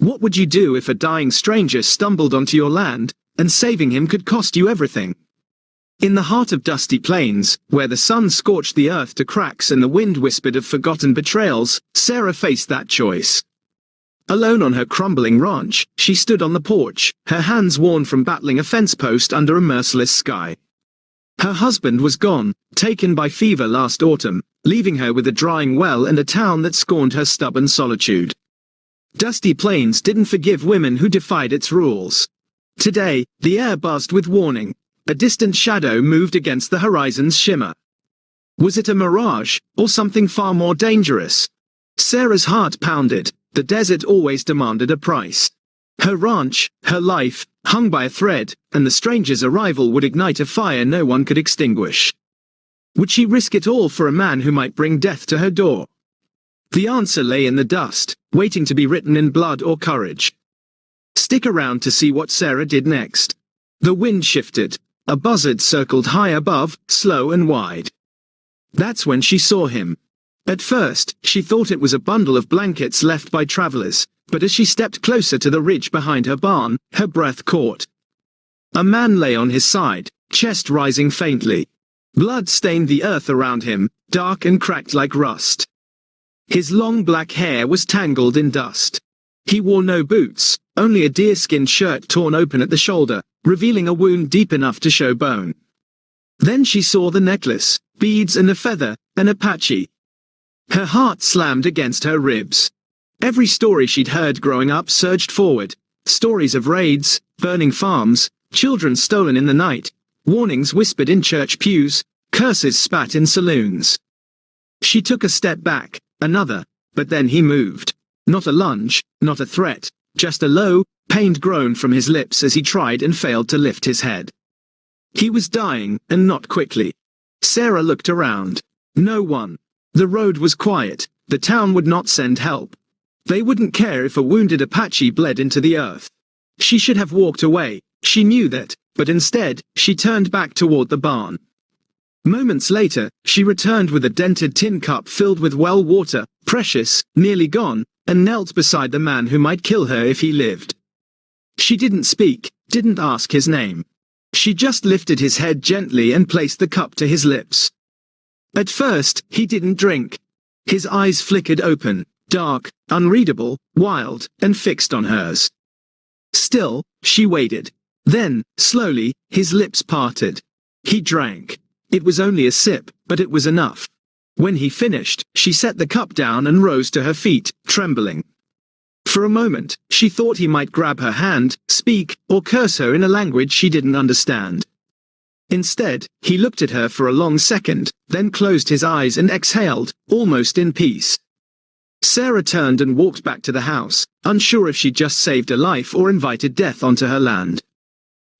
What would you do if a dying stranger stumbled onto your land, and saving him could cost you everything? In the heart of dusty plains, where the sun scorched the earth to cracks and the wind whispered of forgotten betrayals, Sarah faced that choice. Alone on her crumbling ranch, she stood on the porch, her hands worn from battling a fence post under a merciless sky. Her husband was gone, taken by fever last autumn, leaving her with a drying well and a town that scorned her stubborn solitude. Dusty plains didn't forgive women who defied its rules. Today, the air buzzed with warning. A distant shadow moved against the horizon's shimmer. Was it a mirage, or something far more dangerous? Sarah's heart pounded. The desert always demanded a price. Her ranch, her life, hung by a thread, and the stranger's arrival would ignite a fire no one could extinguish. Would she risk it all for a man who might bring death to her door? The answer lay in the dust, waiting to be written in blood or courage. Stick around to see what Sarah did next. The wind shifted. A buzzard circled high above, slow and wide. That's when she saw him. At first, she thought it was a bundle of blankets left by travelers, but as she stepped closer to the ridge behind her barn, her breath caught. A man lay on his side, chest rising faintly. Blood stained the earth around him, dark and cracked like rust. His long black hair was tangled in dust. He wore no boots, only a deerskin shirt torn open at the shoulder, revealing a wound deep enough to show bone. Then she saw the necklace, beads and a feather, an Apache. Her heart slammed against her ribs. Every story she'd heard growing up surged forward. Stories of raids, burning farms, children stolen in the night, warnings whispered in church pews, curses spat in saloons. She took a step back, another, but then he moved. Not a lunge, not a threat, just a low, pained groan from his lips as he tried and failed to lift his head. He was dying, and not quickly. Sarah looked around. No one. The road was quiet. The town would not send help. They wouldn't care if a wounded Apache bled into the earth. She should have walked away. She knew that, but instead, she turned back toward the barn. Moments later, she returned with a dented tin cup filled with well water, precious, nearly gone, and knelt beside the man who might kill her if he lived. She didn't speak, didn't ask his name. She just lifted his head gently and placed the cup to his lips. At first, he didn't drink. His eyes flickered open, dark, unreadable, wild, and fixed on hers. Still, she waited. Then, slowly, his lips parted. He drank. It was only a sip, but it was enough. When he finished, she set the cup down and rose to her feet, trembling. For a moment, she thought he might grab her hand, speak, or curse her in a language she didn't understand. Instead, he looked at her for a long second, then closed his eyes and exhaled, almost in peace. Sarah turned and walked back to the house, unsure if she'd just saved a life or invited death onto her land.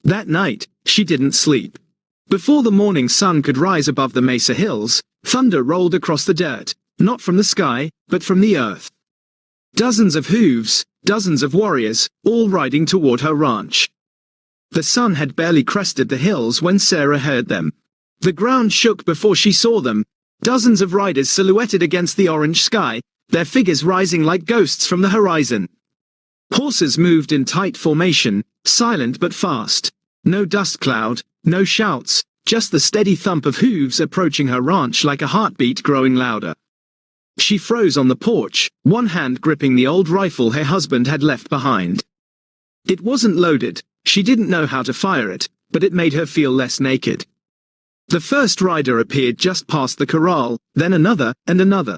That night, she didn't sleep. Before the morning sun could rise above the mesa hills, thunder rolled across the dirt, not from the sky, but from the earth. Dozens of hooves, dozens of warriors, all riding toward her ranch. The sun had barely crested the hills when Sarah heard them. The ground shook before she saw them. Dozens of riders silhouetted against the orange sky, their figures rising like ghosts from the horizon. Horses moved in tight formation, silent but fast. No dust cloud, no shouts, just the steady thump of hooves approaching her ranch like a heartbeat growing louder. She froze on the porch, one hand gripping the old rifle her husband had left behind. It wasn't loaded. She didn't know how to fire it, but it made her feel less naked. The first rider appeared just past the corral, then another, and another.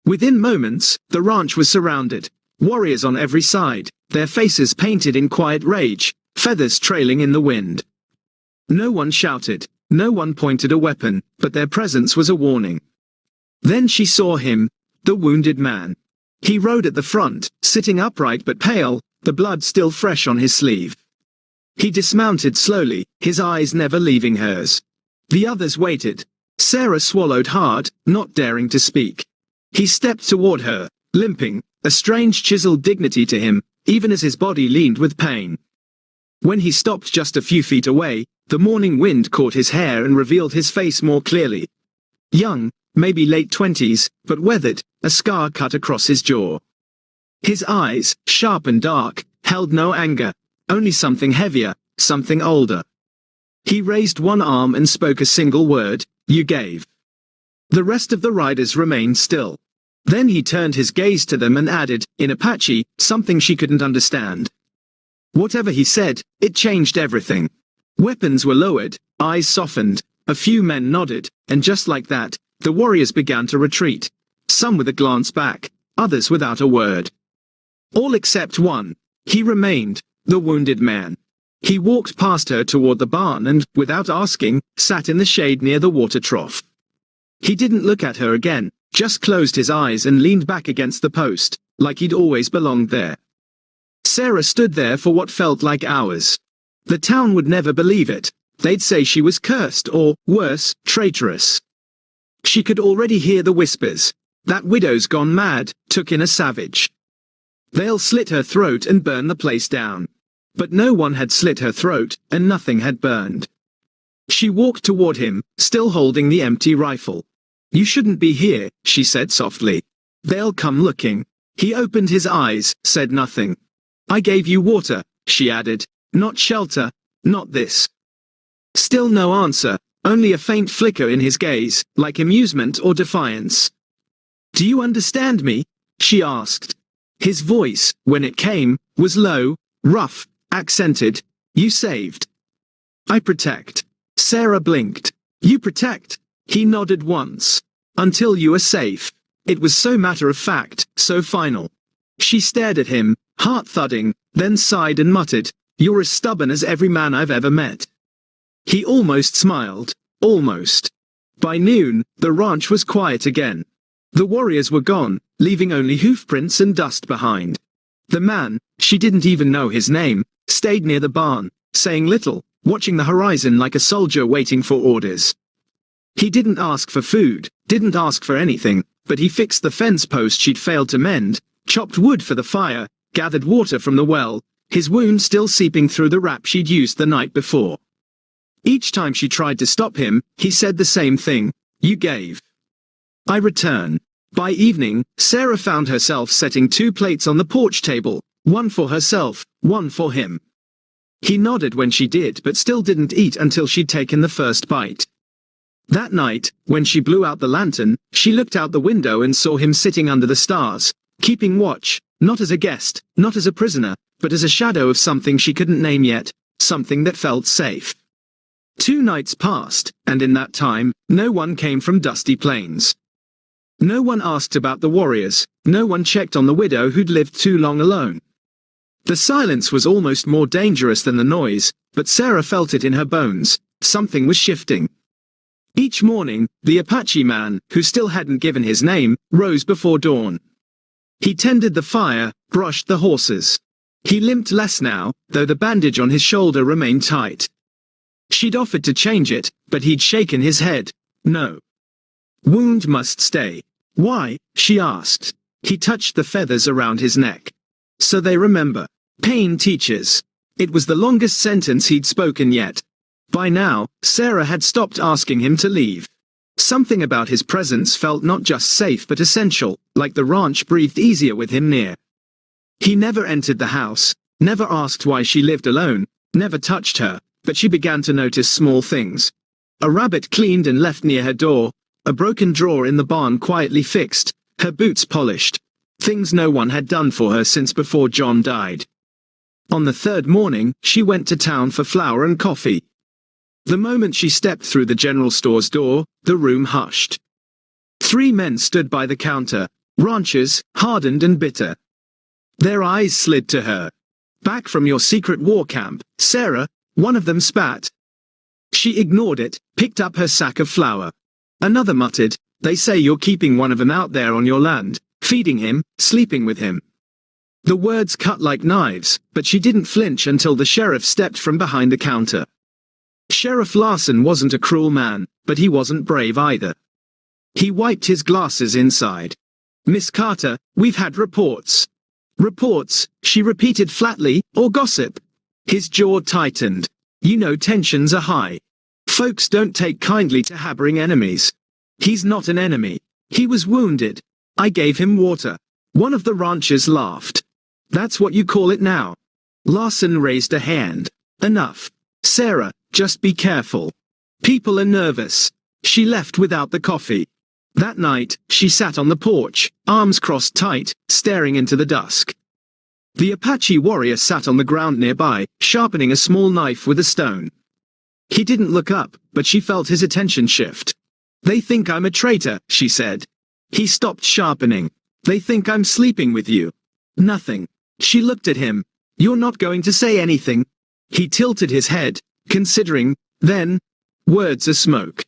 Within moments, the ranch was surrounded. Warriors on every side, their faces painted in quiet rage, feathers trailing in the wind. No one shouted, no one pointed a weapon, but their presence was a warning. Then she saw him, the wounded man. He rode at the front, sitting upright but pale, the blood still fresh on his sleeve. He dismounted slowly, his eyes never leaving hers. The others waited. Sarah swallowed hard, not daring to speak. He stepped toward her, limping, a strange chiseled dignity to him, even as his body leaned with pain. When he stopped just a few feet away, the morning wind caught his hair and revealed his face more clearly. Young, maybe late 20s, but weathered, a scar cut across his jaw. His eyes, sharp and dark, held no anger, only something heavier, something older. He raised one arm and spoke a single word, "You gave." The rest of the riders remained still. Then he turned his gaze to them and added, in Apache, something she couldn't understand. Whatever he said, it changed everything. Weapons were lowered, eyes softened, a few men nodded, and just like that, the warriors began to retreat. Some with a glance back, others without a word. All except one. He remained, the wounded man. He walked past her toward the barn and, without asking, sat in the shade near the water trough. He didn't look at her again, just closed his eyes and leaned back against the post, like he'd always belonged there. Sarah stood there for what felt like hours. The town would never believe it. They'd say she was cursed or, worse, traitorous. She could already hear the whispers. That widow's gone mad, took in a savage. They'll slit her throat and burn the place down. But no one had slit her throat, and nothing had burned. She walked toward him, still holding the empty rifle. "You shouldn't be here," she said softly. "They'll come looking." He opened his eyes, said nothing. "I gave you water," she added. "Not shelter, not this." Still no answer, only a faint flicker in his gaze, like amusement or defiance. "Do you understand me?" she asked. His voice, when it came, was low, rough, accented. "You saved." "I protect." Sarah blinked. "You protect?" He nodded once. "Until you are safe." It was so matter-of-fact, so final. She stared at him, heart thudding, then sighed and muttered, "You're as stubborn as every man I've ever met." He almost smiled. Almost. By noon, the ranch was quiet again. The warriors were gone, leaving only hoofprints and dust behind. The man, she didn't even know his name, stayed near the barn, saying little, watching the horizon like a soldier waiting for orders. He didn't ask for food, didn't ask for anything, but he fixed the fence post she'd failed to mend, chopped wood for the fire, gathered water from the well, his wound still seeping through the wrap she'd used the night before. Each time she tried to stop him, he said the same thing, "You gave. I return." By evening, Sarah found herself setting 2 plates on the porch table, one for herself, one for him. He nodded when she did but still didn't eat until she'd taken the first bite. That night, when she blew out the lantern, she looked out the window and saw him sitting under the stars, keeping watch, not as a guest, not as a prisoner, but as a shadow of something she couldn't name yet, something that felt safe. 2 nights passed, and in that time, no one came from Dusty Plains. No one asked about the warriors, no one checked on the widow who'd lived too long alone. The silence was almost more dangerous than the noise, but Sarah felt it in her bones. Something was shifting. Each morning, the Apache man, who still hadn't given his name, rose before dawn. He tended the fire, brushed the horses. He limped less now, though the bandage on his shoulder remained tight. She'd offered to change it, but he'd shaken his head. No. Wound must stay. Why? She asked. He touched the feathers around his neck. So they remember. Pain teaches. It was the longest sentence he'd spoken yet. By now, Sarah had stopped asking him to leave. Something about his presence felt not just safe but essential, like the ranch breathed easier with him near. He never entered the house, never asked why she lived alone, never touched her, but she began to notice small things. A rabbit cleaned and left near her door, a broken drawer in the barn quietly fixed, her boots polished. Things no one had done for her since before John died. On the 3rd morning, she went to town for flour and coffee. The moment she stepped through the general store's door, the room hushed. 3 men stood by the counter, ranchers, hardened and bitter. Their eyes slid to her. "Back from your secret war camp, Sarah," one of them spat. She ignored it, picked up her sack of flour. Another muttered, "They say you're keeping one of them out there on your land, feeding him, sleeping with him." The words cut like knives, but she didn't flinch until the sheriff stepped from behind the counter. Sheriff Larson wasn't a cruel man, but he wasn't brave either. He wiped his glasses inside. "Miss Carter, we've had reports." "Reports," she repeated flatly, "or gossip?" His jaw tightened. "You know tensions are high. Folks don't take kindly to harboring enemies." "He's not an enemy. He was wounded. I gave him water." One of the ranchers laughed. That's what you call it now? Larson raised a hand. Enough. Sarah, just be careful. People are nervous. She left without the coffee. That night, she sat on the porch, arms crossed tight, staring into the dusk. The Apache warrior sat on the ground nearby, sharpening a small knife with a stone. He didn't look up, but she felt his attention shift. They think I'm a traitor, she said. He stopped sharpening. They think I'm sleeping with you. Nothing. She looked at him. You're not going to say anything? He tilted his head, considering, then, words are smoke.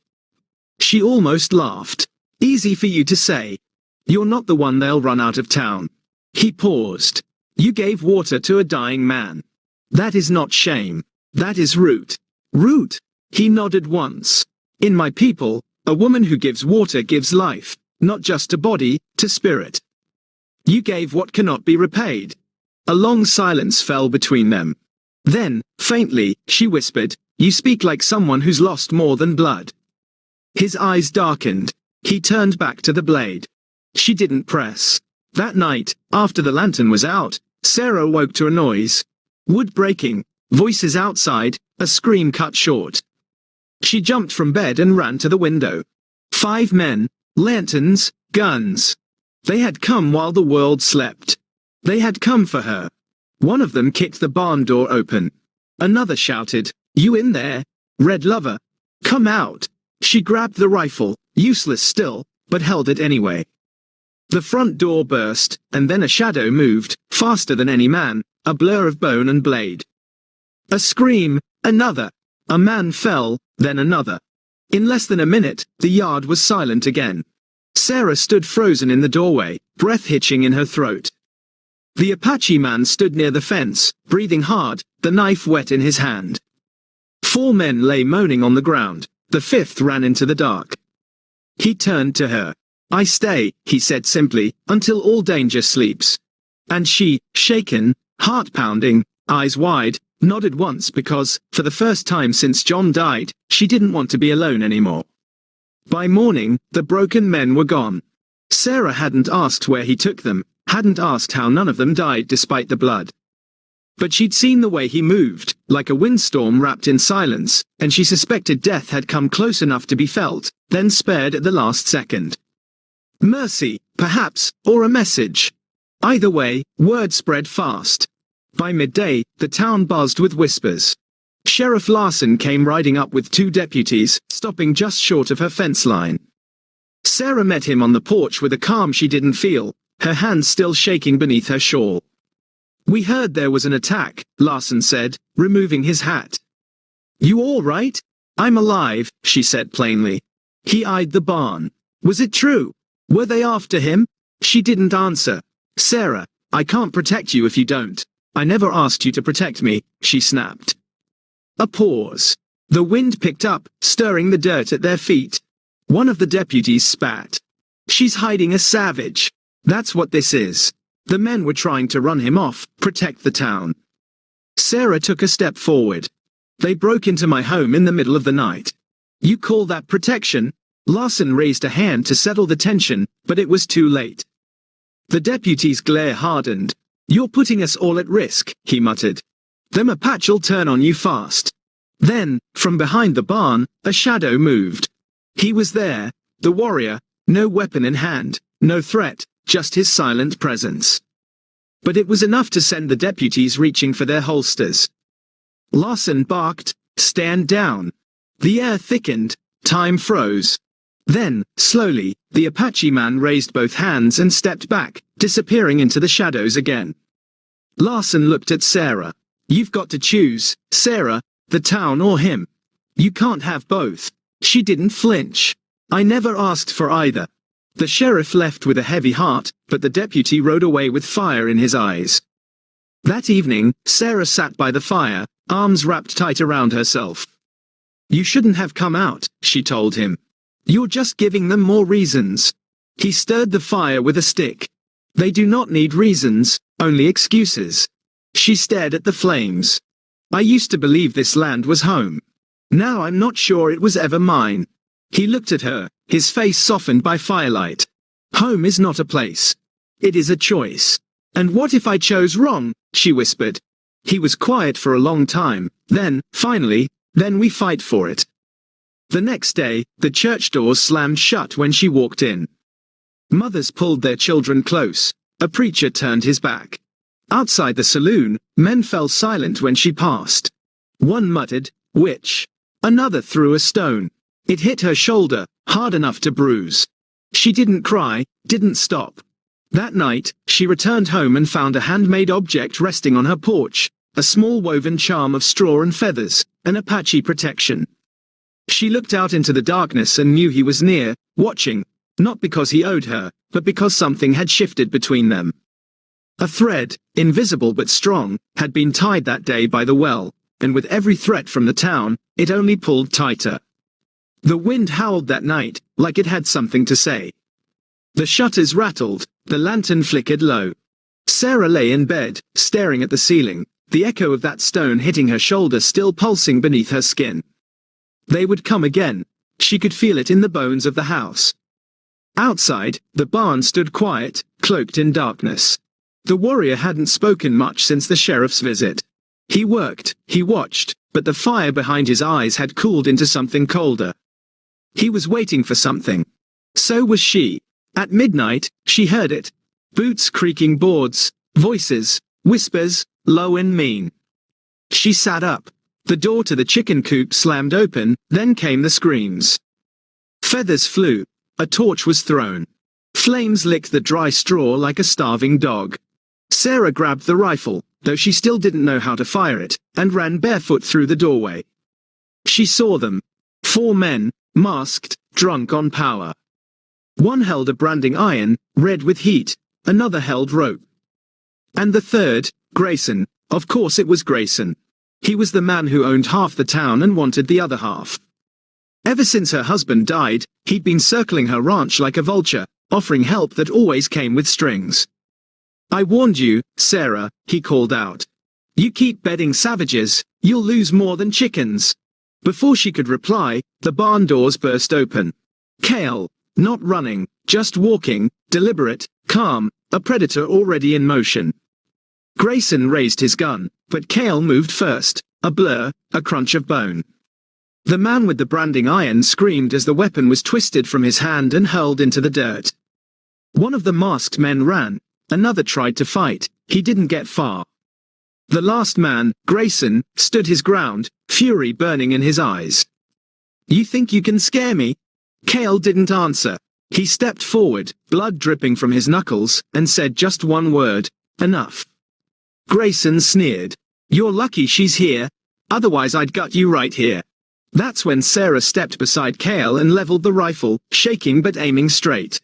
She almost laughed. Easy for you to say. You're not the one they'll run out of town. He paused. You gave water to a dying man. That is not shame. That is root. Root. He nodded once. In my people, a woman who gives water gives life, not just to body, to spirit. You gave what cannot be repaid. A long silence fell between them. Then, faintly, she whispered, you speak like someone who's lost more than blood. His eyes darkened. He turned back to the blade. She didn't press. That night, after the lantern was out, Sarah woke to a noise. Wood breaking, voices outside, a scream cut short. She jumped from bed and ran to the window. 5 men, lanterns, guns. They had come while the world slept. They had come for her. One of them kicked the barn door open. Another shouted, you in there? Red lover. Come out. She grabbed the rifle, useless still, but held it anyway. The front door burst, and then a shadow moved, faster than any man, a blur of bone and blade. A scream, another. A man fell, then another. In less than a minute, the yard was silent again. Sarah stood frozen in the doorway, breath hitching in her throat. The Apache man stood near the fence, breathing hard, the knife wet in his hand. 4 men lay moaning on the ground. The 5th ran into the dark. He turned to her. I stay, he said simply, until all danger sleeps. And she, shaken, heart pounding, eyes wide, nodded once because, for the first time since John died, she didn't want to be alone anymore. By morning, the broken men were gone. Sarah hadn't asked where he took them, hadn't asked how none of them died despite the blood. But she'd seen the way he moved, like a windstorm wrapped in silence, and she suspected death had come close enough to be felt, then spared at the last second. Mercy, perhaps, or a message. Either way, word spread fast. By midday, the town buzzed with whispers. Sheriff Larson came riding up with 2 deputies, stopping just short of her fence line. Sarah met him on the porch with a calm she didn't feel, her hands still shaking beneath her shawl. We heard there was an attack, Larson said, removing his hat. You all right? I'm alive, she said plainly. He eyed the barn. Was it true? Were they after him? She didn't answer. Sarah, I can't protect you if you don't. I never asked you to protect me, she snapped. A pause. The wind picked up, stirring the dirt at their feet. One of the deputies spat. She's hiding a savage. That's what this is. The men were trying to run him off, protect the town. Sarah took a step forward. They broke into my home in the middle of the night. You call that protection? Larson raised a hand to settle the tension, but it was too late. The deputy's glare hardened. You're putting us all at risk, he muttered. Them Apache'll turn on you fast. Then, from behind the barn, a shadow moved. He was there, the warrior, no weapon in hand, no threat, just his silent presence. But it was enough to send the deputies reaching for their holsters. Larson barked, stand down. The air thickened, time froze. Then, slowly, the Apache man raised both hands and stepped back, disappearing into the shadows again. Larson looked at Sarah. You've got to choose, Sarah, the town or him. You can't have both. She didn't flinch. I never asked for either. The sheriff left with a heavy heart, but the deputy rode away with fire in his eyes. That evening, Sarah sat by the fire, arms wrapped tight around herself. You shouldn't have come out, she told him. You're just giving them more reasons. He stirred the fire with a stick. They do not need reasons, only excuses. She stared at the flames. I used to believe this land was home. Now I'm not sure it was ever mine. He looked at her, his face softened by firelight. Home is not a place. It is a choice. And what if I chose wrong? She whispered. He was quiet for a long time, then, finally, then we fight for it. The next day, the church doors slammed shut when she walked in. Mothers pulled their children close. A preacher turned his back. Outside the saloon, men fell silent when she passed. One muttered, "Witch." Another threw a stone. It hit her shoulder, hard enough to bruise. She didn't cry, didn't stop. That night, she returned home and found a handmade object resting on her porch, a small woven charm of straw and feathers, an Apache protection. She looked out into the darkness and knew he was near, watching, not because he owed her, but because something had shifted between them. A thread, invisible but strong, had been tied that day by the well, and with every threat from the town, it only pulled tighter. The wind howled that night, like it had something to say. The shutters rattled, the lantern flickered low. Sarah lay in bed, staring at the ceiling, the echo of that stone hitting her shoulder still pulsing beneath her skin. They would come again. She could feel it in the bones of the house. Outside, the barn stood quiet, cloaked in darkness. The warrior hadn't spoken much since the sheriff's visit. He worked, he watched, but the fire behind his eyes had cooled into something colder. He was waiting for something. So was she. At midnight, she heard it. Boots creaking boards, voices, whispers, low and mean. She sat up. The door to the chicken coop slammed open, then came the screams. Feathers flew. A torch was thrown. Flames licked the dry straw like a starving dog. Sarah grabbed the rifle, though she still didn't know how to fire it, and ran barefoot through the doorway. She saw them. 4 men, masked, drunk on power. One held a branding iron, red with heat, another held rope. And the third, Grayson, of course it was Grayson. He was the man who owned half the town and wanted the other half. Ever since her husband died, he'd been circling her ranch like a vulture, offering help that always came with strings. "I warned you, Sarah," he called out. "You keep bedding savages, you'll lose more than chickens." Before she could reply, the barn doors burst open. Kael, not running, just walking, deliberate, calm, a predator already in motion. Grayson raised his gun, but Kael moved first, a blur, a crunch of bone. The man with the branding iron screamed as the weapon was twisted from his hand and hurled into the dirt. One of the masked men ran, another tried to fight, he didn't get far. The last man, Grayson, stood his ground, fury burning in his eyes. "You think you can scare me?" Kael didn't answer. He stepped forward, blood dripping from his knuckles, and said just one word, "Enough." Grayson sneered. "You're lucky she's here. Otherwise I'd gut you right here." That's when Sarah stepped beside Kael and leveled the rifle, shaking but aiming straight.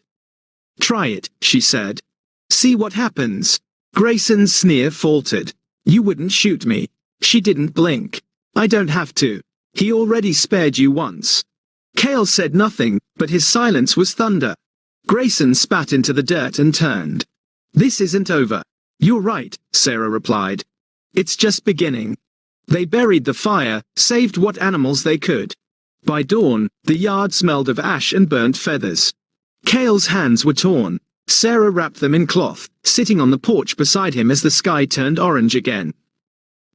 "Try it," she said. "See what happens." Grayson's sneer faltered. "You wouldn't shoot me." She didn't blink. "I don't have to. He already spared you once." Kael said nothing, but his silence was thunder. Grayson spat into the dirt and turned. "This isn't over." "You're right," Sarah replied. "It's just beginning." They buried the fire, saved what animals they could. By dawn, the yard smelled of ash and burnt feathers. Kael's hands were torn. Sarah wrapped them in cloth, sitting on the porch beside him as the sky turned orange again.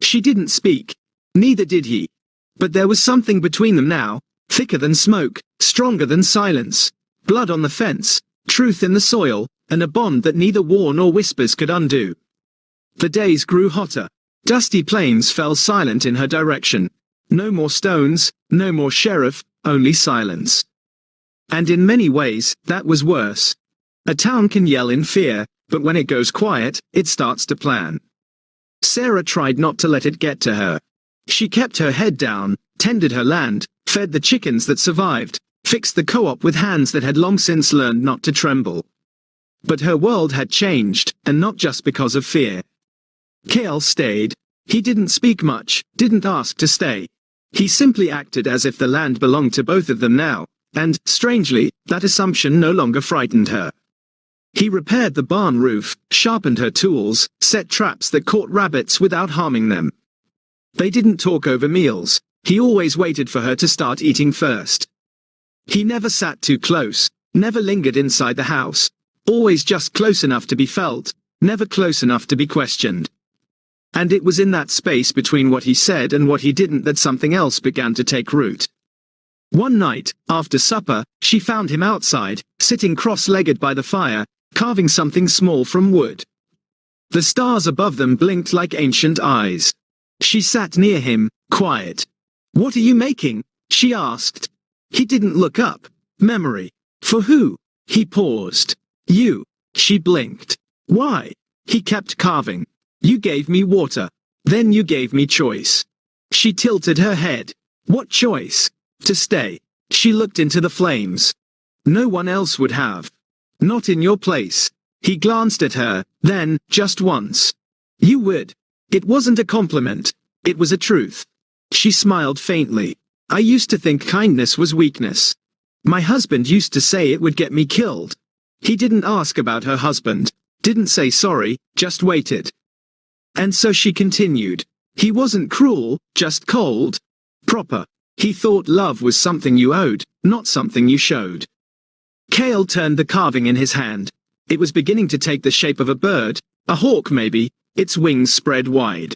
She didn't speak. Neither did he. But there was something between them now, thicker than smoke, stronger than silence. Blood on the fence, truth in the soil, and a bond that neither war nor whispers could undo. The days grew hotter. Dusty plains fell silent in her direction. No more stones, no more sheriff, only silence. And in many ways, that was worse. A town can yell in fear, but when it goes quiet, it starts to plan. Sarah tried not to let it get to her. She kept her head down, tended her land, fed the chickens that survived, fixed the co-op with hands that had long since learned not to tremble. But her world had changed, and not just because of fear. Kael stayed. He didn't speak much, didn't ask to stay. He simply acted as if the land belonged to both of them now, and, strangely, that assumption no longer frightened her. He repaired the barn roof, sharpened her tools, set traps that caught rabbits without harming them. They didn't talk over meals. He always waited for her to start eating first. He never sat too close, never lingered inside the house. Always just close enough to be felt, never close enough to be questioned. And it was in that space between what he said and what he didn't that something else began to take root. One night, after supper, she found him outside, sitting cross-legged by the fire, carving something small from wood. The stars above them blinked like ancient eyes. She sat near him, quiet. "What are you making?" she asked. He didn't look up. "Memory. For who?" He paused. "You." She blinked. "Why?" He kept carving. "You gave me water. Then you gave me choice." She tilted her head. "What choice?" "To stay." She looked into the flames. "No one else would have. Not in your place." He glanced at her, then, just once. "You would." It wasn't a compliment. It was a truth. She smiled faintly. "I used to think kindness was weakness. My husband used to say it would get me killed." He didn't ask about her husband. Didn't say sorry, just waited. And so she continued. "He wasn't cruel, just cold. Proper. He thought love was something you owed, not something you showed." Kael turned the carving in his hand. It was beginning to take the shape of a bird, a hawk maybe, its wings spread wide.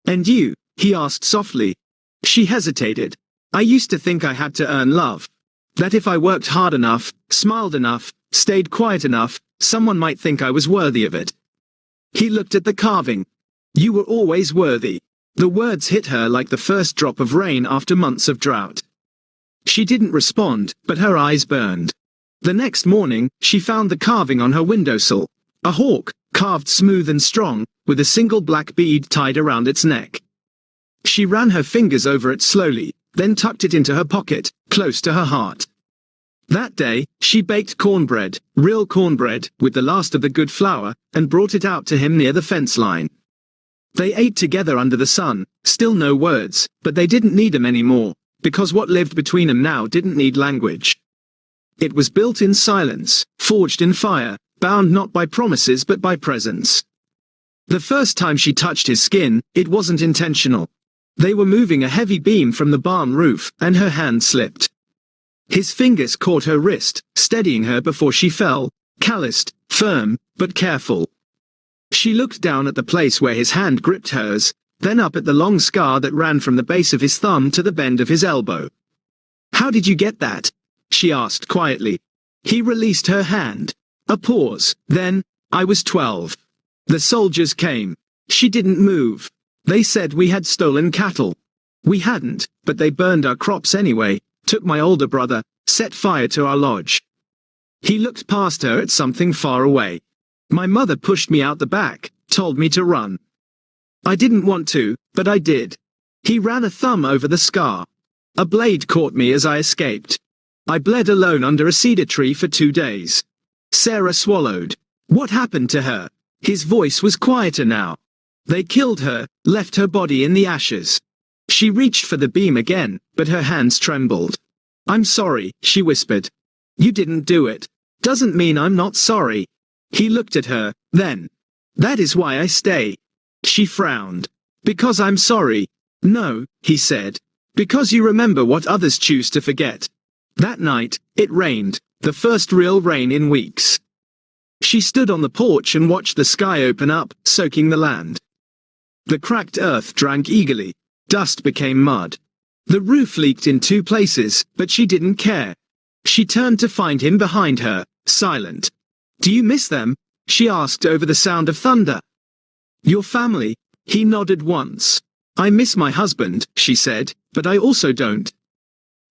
"And you?" he asked softly. She hesitated. "I used to think I had to earn love. That if I worked hard enough, smiled enough, stayed quiet enough, someone might think I was worthy of it." He looked at the carving. "You were always worthy." The words hit her like the first drop of rain after months of drought. She didn't respond, but her eyes burned. The next morning, she found the carving on her windowsill. A hawk, carved smooth and strong, with a single black bead tied around its neck. She ran her fingers over it slowly, then tucked it into her pocket, close to her heart. That day, she baked cornbread, real cornbread, with the last of the good flour, and brought it out to him near the fence line. They ate together under the sun, still no words, but they didn't need them anymore, because what lived between them now didn't need language. It was built in silence, forged in fire, bound not by promises but by presence. The first time she touched his skin, it wasn't intentional. They were moving a heavy beam from the barn roof, and her hand slipped. His fingers caught her wrist, steadying her before she fell, calloused, firm, but careful. She looked down at the place where his hand gripped hers, then up at the long scar that ran from the base of his thumb to the bend of his elbow. "How did you get that?" she asked quietly. He released her hand. A pause, then, "I was 12. The soldiers came. She didn't move. They said we had stolen cattle. We hadn't, but they burned our crops anyway, took my older brother, set fire to our lodge." He looked past her at something far away. "My mother pushed me out the back, told me to run. I didn't want to, but I did." He ran a thumb over the scar. "A blade caught me as I escaped. I bled alone under a cedar tree for 2 days." Sarah swallowed. "What happened to her?" His voice was quieter now. "They killed her, left her body in the ashes." She reached for the beam again, but her hands trembled. "I'm sorry," she whispered. "You didn't do it. Doesn't mean I'm not sorry." He looked at her, then. "That is why I stay." She frowned. "Because I'm sorry." "No," he said. "Because you remember what others choose to forget." That night, it rained, the first real rain in weeks. She stood on the porch and watched the sky open up, soaking the land. The cracked earth drank eagerly. Dust became mud. The roof leaked in 2 places, but she didn't care. She turned to find him behind her, silent. "Do you miss them?" she asked over the sound of thunder. "Your family?" He nodded once. "I miss my husband," she said, "but I also don't."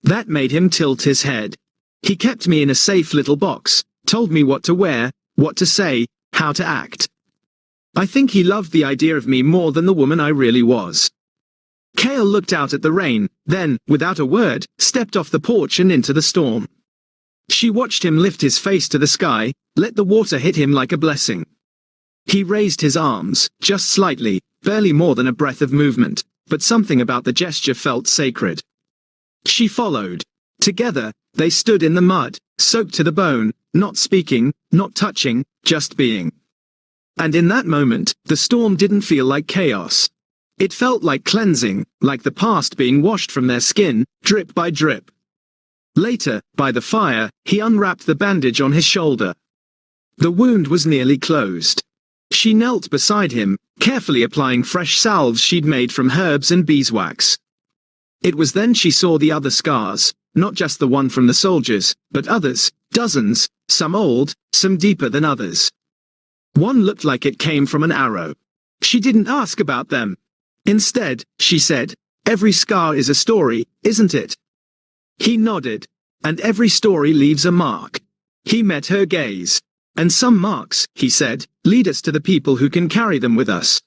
That made him tilt his head. "He kept me in a safe little box, told me what to wear, what to say, how to act. I think he loved the idea of me more than the woman I really was." Kael looked out at the rain, then, without a word, stepped off the porch and into the storm. She watched him lift his face to the sky, let the water hit him like a blessing. He raised his arms, just slightly, barely more than a breath of movement, but something about the gesture felt sacred. She followed. Together, they stood in the mud, soaked to the bone, not speaking, not touching, just being. And in that moment, the storm didn't feel like chaos. It felt like cleansing, like the past being washed from their skin, drip by drip. Later, by the fire, he unwrapped the bandage on his shoulder. The wound was nearly closed. She knelt beside him, carefully applying fresh salves she'd made from herbs and beeswax. It was then she saw the other scars, not just the one from the soldiers, but others, dozens, some old, some deeper than others. One looked like it came from an arrow. She didn't ask about them. Instead, she said, "Every scar is a story, isn't it?" He nodded. "And every story leaves a mark." He met her gaze. "And some marks," he said, "lead us to the people who can carry them with us."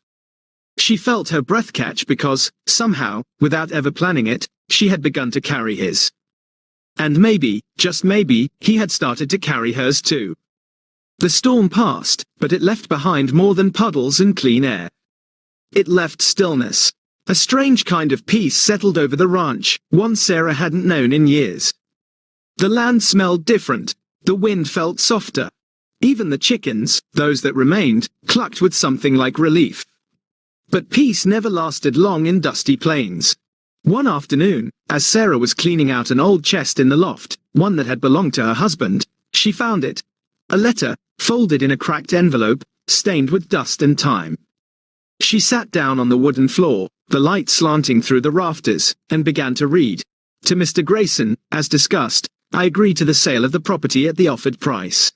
She felt her breath catch because, somehow, without ever planning it, she had begun to carry his. And maybe, just maybe, he had started to carry hers too. The storm passed, but it left behind more than puddles and clean air. It left stillness. A strange kind of peace settled over the ranch, one Sarah hadn't known in years. The land smelled different. The wind felt softer. Even the chickens, those that remained, clucked with something like relief. But peace never lasted long in Dusty Plains. One afternoon, as Sarah was cleaning out an old chest in the loft, one that had belonged to her husband, she found it. A letter, folded in a cracked envelope, stained with dust and time. She sat down on the wooden floor, the light slanting through the rafters, and began to read. "To Mr. Grayson, as discussed, I agree to the sale of the property at the offered price.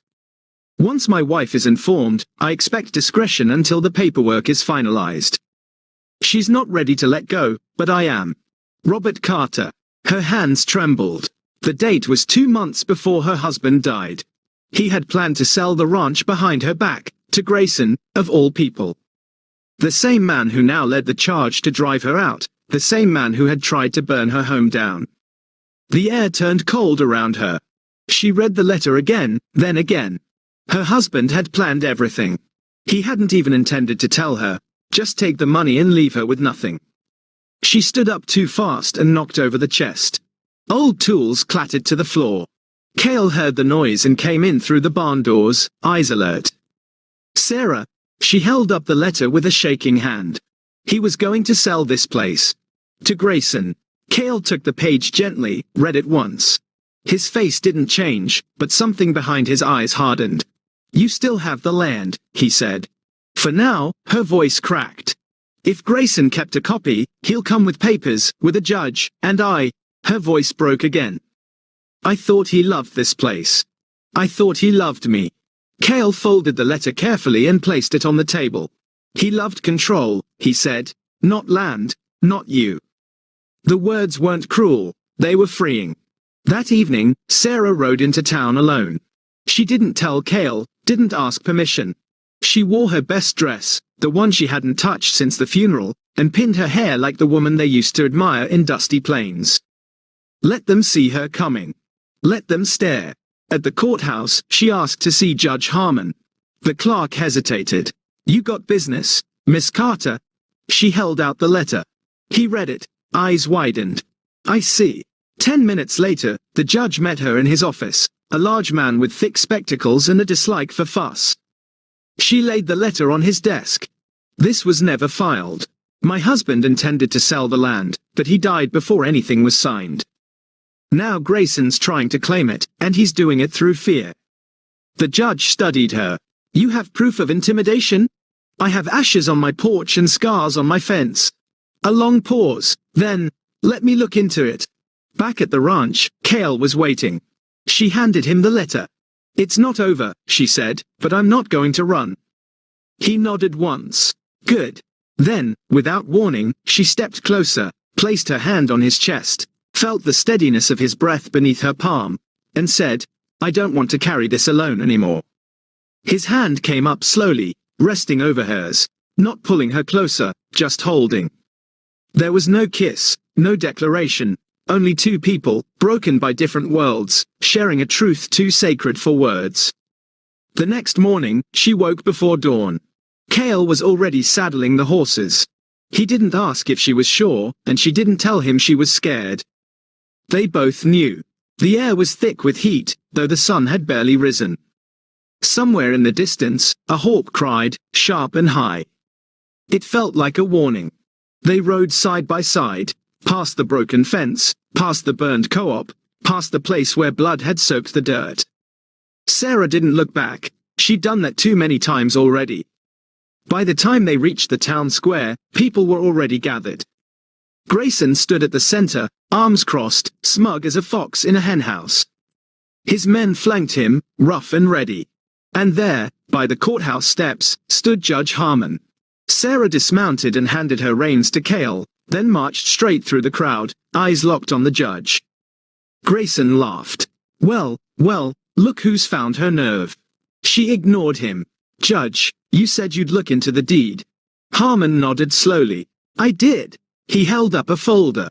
Once my wife is informed, I expect discretion until the paperwork is finalized. She's not ready to let go, but I am. Robert Carter." Her hands trembled. The date was 2 months before her husband died. He had planned to sell the ranch behind her back, to Grayson, of all people. The same man who now led the charge to drive her out, the same man who had tried to burn her home down. The air turned cold around her. She read the letter again, then again. Her husband had planned everything. He hadn't even intended to tell her, just take the money and leave her with nothing. She stood up too fast and knocked over the chest. Old tools clattered to the floor. Kael heard the noise and came in through the barn doors, eyes alert. "Sarah." She held up the letter with a shaking hand. He was going to sell this place. To Grayson. Kael took the page gently, read it once. His face didn't change, but something behind his eyes hardened. "You still have the land," he said. "For now." Her voice cracked. "If Grayson kept a copy, he'll come with papers, with a judge, and I." Her voice broke again. "I thought he loved this place. I thought he loved me." Kael folded the letter carefully and placed it on the table. "He loved control," he said. "Not land, not you." The words weren't cruel, they were freeing. That evening, Sarah rode into town alone. She didn't tell Kael, didn't ask permission. She wore her best dress, the one she hadn't touched since the funeral, and pinned her hair like the woman they used to admire in Dusty Plains. Let them see her coming. Let them stare. At the courthouse, she asked to see Judge Harmon. The clerk hesitated. "You got business, Miss Carter?" She held out the letter. He read it, eyes widened. "I see." 10 minutes later, the judge met her in his office, a large man with thick spectacles and a dislike for fuss. She laid the letter on his desk. "This was never filed. My husband intended to sell the land, but he died before anything was signed. Now Grayson's trying to claim it, and he's doing it through fear." The judge studied her. "You have proof of intimidation?" "I have ashes on my porch and scars on my fence." A long pause, then, "Let me look into it." Back at the ranch, Kael was waiting. She handed him the letter. "It's not over," she said, "but I'm not going to run." He nodded once. "Good." Then, without warning, she stepped closer, placed her hand on his chest, felt the steadiness of his breath beneath her palm, and said, "I don't want to carry this alone anymore." His hand came up slowly, resting over hers, not pulling her closer, just holding. There was no kiss, no declaration, only two people, broken by different worlds, sharing a truth too sacred for words. The next morning, she woke before dawn. Kael was already saddling the horses. He didn't ask if she was sure, and she didn't tell him she was scared. They both knew. The air was thick with heat, though the sun had barely risen. Somewhere in the distance, a hawk cried, sharp and high. It felt like a warning. They rode side by side, past the broken fence, past the burned co-op, past the place where blood had soaked the dirt. Sarah didn't look back. She'd done that too many times already. By the time they reached the town square, people were already gathered. Grayson stood at the center, arms crossed, smug as a fox in a henhouse. His men flanked him, rough and ready. And there, by the courthouse steps, stood Judge Harmon. Sarah dismounted and handed her reins to Kael, then marched straight through the crowd, eyes locked on the judge. Grayson laughed. Well, look who's found her nerve. She ignored him. Judge, you said you'd look into the deed. Harmon nodded slowly. I did. He held up a folder.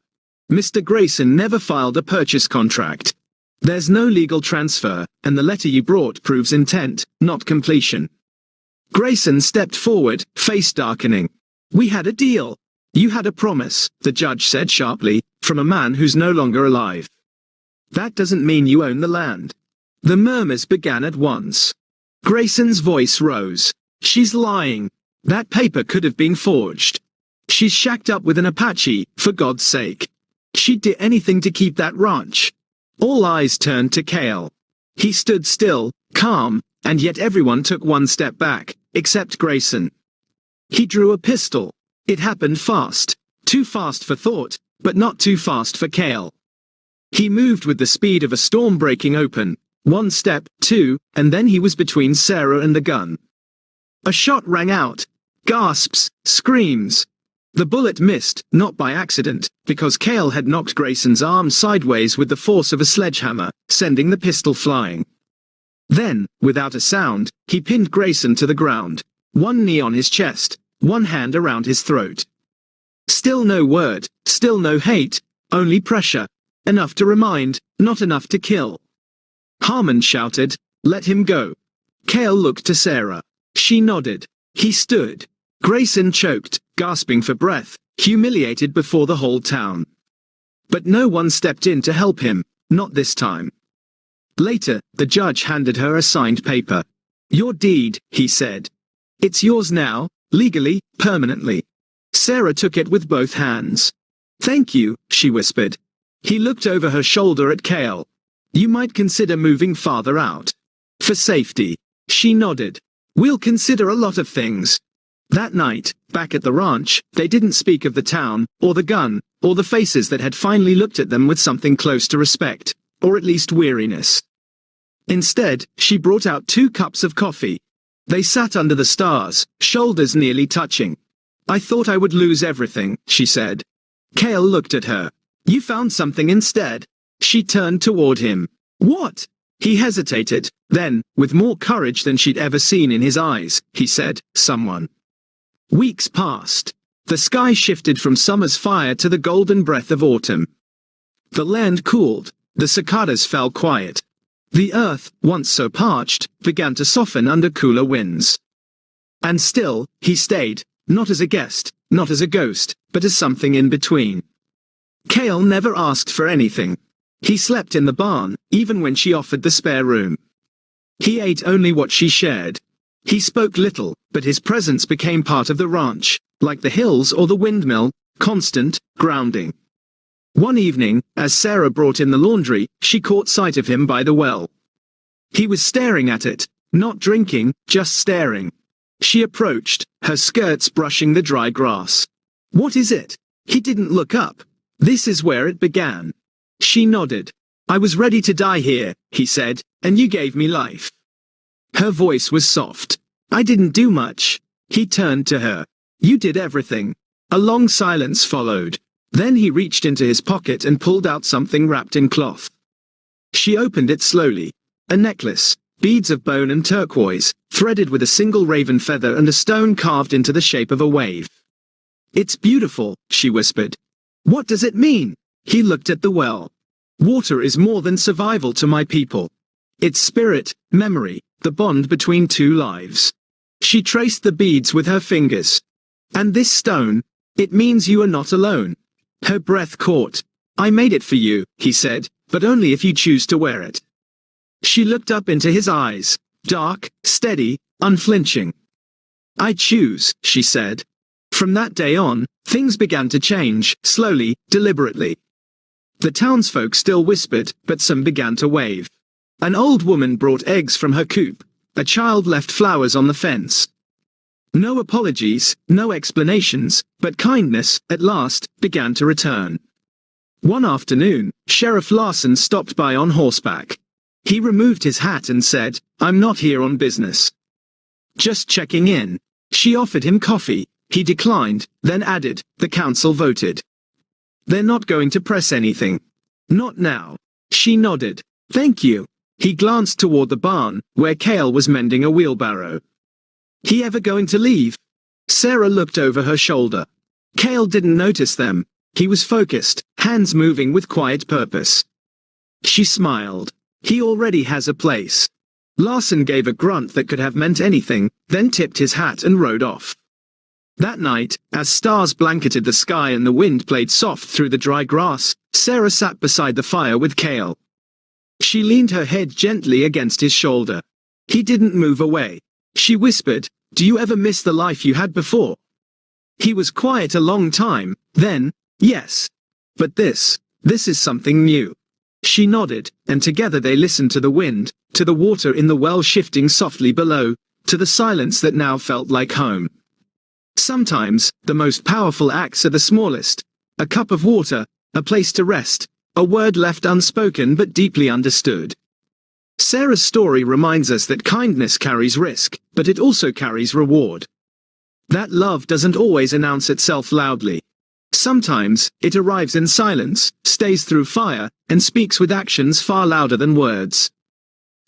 Mr. Grayson never filed a purchase contract. There's no legal transfer, and the letter you brought proves intent, not completion. Grayson stepped forward, face darkening. We had a deal. You had a promise, the judge said sharply, from a man who's no longer alive. That doesn't mean you own the land. The murmurs began at once. Grayson's voice rose. She's lying. That paper could have been forged. She's shacked up with an Apache, for God's sake. She'd do anything to keep that ranch. All eyes turned to Kael. He stood still, calm, and yet everyone took one step back, except Grayson. He drew a pistol. It happened fast. Too fast for thought, but not too fast for Kael. He moved with the speed of a storm breaking open. One step, two, and then he was between Sarah and the gun. A shot rang out. Gasps, screams. The bullet missed, not by accident, because Kael had knocked Grayson's arm sideways with the force of a sledgehammer, sending the pistol flying. Then, without a sound, he pinned Grayson to the ground, one knee on his chest, one hand around his throat. Still no word, still no hate, only pressure. Enough to remind, not enough to kill. Harmon shouted, "Let him go." Kael looked to Sarah. She nodded. He stood. Grayson choked, gasping for breath, humiliated before the whole town. But no one stepped in to help him, not this time. Later, the judge handed her a signed paper. Your deed, he said. It's yours now, legally, permanently. Sarah took it with both hands. Thank you, she whispered. He looked over her shoulder at Kael. You might consider moving farther out. For safety. She nodded. We'll consider a lot of things. That night, back at the ranch, they didn't speak of the town, or the gun, or the faces that had finally looked at them with something close to respect, or at least weariness. Instead, she brought out 2 cups of coffee. They sat under the stars, shoulders nearly touching. I thought I would lose everything, she said. Kael looked at her. You found something instead. She turned toward him. What? He hesitated, then, with more courage than she'd ever seen in his eyes, he said, someone. Weeks passed. The sky shifted from summer's fire to the golden breath of autumn. The land cooled. The cicadas fell quiet. The earth, once so parched, began to soften under cooler winds. And still, he stayed, not as a guest, not as a ghost, but as something in between. Kael never asked for anything. He slept in the barn, even when she offered the spare room. He ate only what she shared. He spoke little, but his presence became part of the ranch, like the hills or the windmill, constant, grounding. One evening, as Sarah brought in the laundry, she caught sight of him by the well. He was staring at it, not drinking, just staring. She approached, her skirts brushing the dry grass. What is it? He didn't look up. This is where it began. She nodded. I was ready to die here, he said, and you gave me life. Her voice was soft. I didn't do much. He turned to her. You did everything. A long silence followed. Then he reached into his pocket and pulled out something wrapped in cloth. She opened it slowly. A necklace, beads of bone and turquoise, threaded with a single raven feather and a stone carved into the shape of a wave. It's beautiful, she whispered. What does it mean? He looked at the well. Water is more than survival to my people. It's spirit, memory, the bond between 2 lives. She traced the beads with her fingers. And this stone, it means you are not alone. Her breath caught. I made it for you, he said, but only if you choose to wear it. She looked up into his eyes, dark, steady, unflinching. I choose, she said. From that day on, things began to change, slowly, deliberately. The townsfolk still whispered, but some began to wave. An old woman brought eggs from her coop. A child left flowers on the fence. No apologies, no explanations, but kindness, at last, began to return. One afternoon, Sheriff Larson stopped by on horseback. He removed his hat and said, "I'm not here on business. Just checking in." She offered him coffee. He declined, then added, "The council voted. They're not going to press anything. Not now." She nodded. "Thank you." He glanced toward the barn, where Kael was mending a wheelbarrow. "He ever going to leave?" Sarah looked over her shoulder. Kael didn't notice them. He was focused, hands moving with quiet purpose. She smiled. "He already has a place." Larson gave a grunt that could have meant anything, then tipped his hat and rode off. That night, as stars blanketed the sky and the wind played soft through the dry grass, Sarah sat beside the fire with Kael. She leaned her head gently against his shoulder. He didn't move away. She whispered, "Do you ever miss the life you had before?" He was quiet a long time, then, "Yes. But this is something new." She nodded, and together they listened to the wind, to the water in the well shifting softly below, to the silence that now felt like home. Sometimes, the most powerful acts are the smallest. A cup of water, a place to rest, a word left unspoken but deeply understood. Sarah's story reminds us that kindness carries risk, but it also carries reward. That love doesn't always announce itself loudly. Sometimes, it arrives in silence, stays through fire, and speaks with actions far louder than words.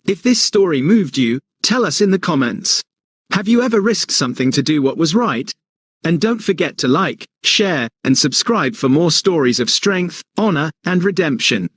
If this story moved you, tell us in the comments. Have you ever risked something to do what was right? And don't forget to like, share, and subscribe for more stories of strength, honor, and redemption.